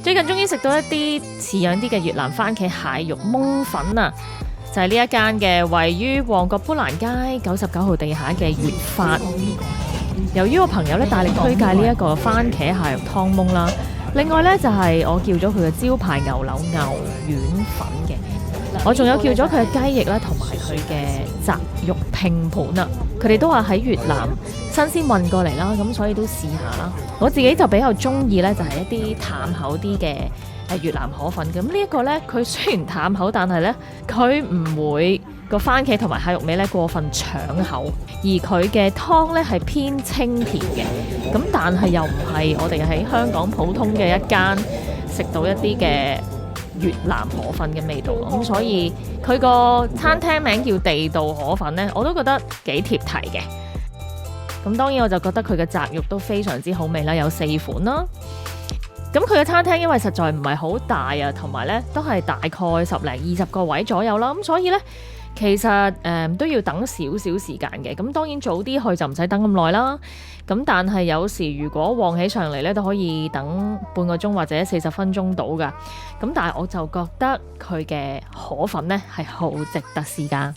最近終於食到一啲似樣啲嘅越南番茄蟹肉檬粉啊！就係呢一間嘅位於旺角砵蘭街99號地下嘅越發。由於我朋友咧大力推介呢一個番茄蟹肉湯檬啦，另外咧就係我叫咗佢嘅招牌牛柳牛丸粉嘅，我仲有叫咗佢嘅雞翼啦，同埋佢嘅雜肉拼盤啊，佢哋都話喺越南新鮮運過嚟啦，咁所以都試下啦。我自己就比較中意咧，就係一啲淡口啲嘅越南河粉。咁呢一個咧，佢雖然淡口，但係咧佢唔會個番茄同埋蟹肉味咧過分搶口，而佢嘅湯咧係偏清甜嘅。咁但係又唔係我哋喺香港普通嘅一間食到一啲嘅越南河粉嘅味道。咁所以佢個餐廳名叫地道河粉咧，我都覺得幾貼題嘅。咁當然我就覺得佢嘅雜肉都非常之好味啦，有4款啦。咁佢嘅餐廳因為實在唔係好大啊，同埋咧都係大概10零20個位左右啦，咁所以咧其實都要等少少時間嘅。咁當然早啲去就唔使等咁耐啦。咁但係有時如果旺起上嚟咧，都可以等半個鐘或者40分鐘到㗎。咁但係我就覺得佢嘅河粉咧係好值得試㗎。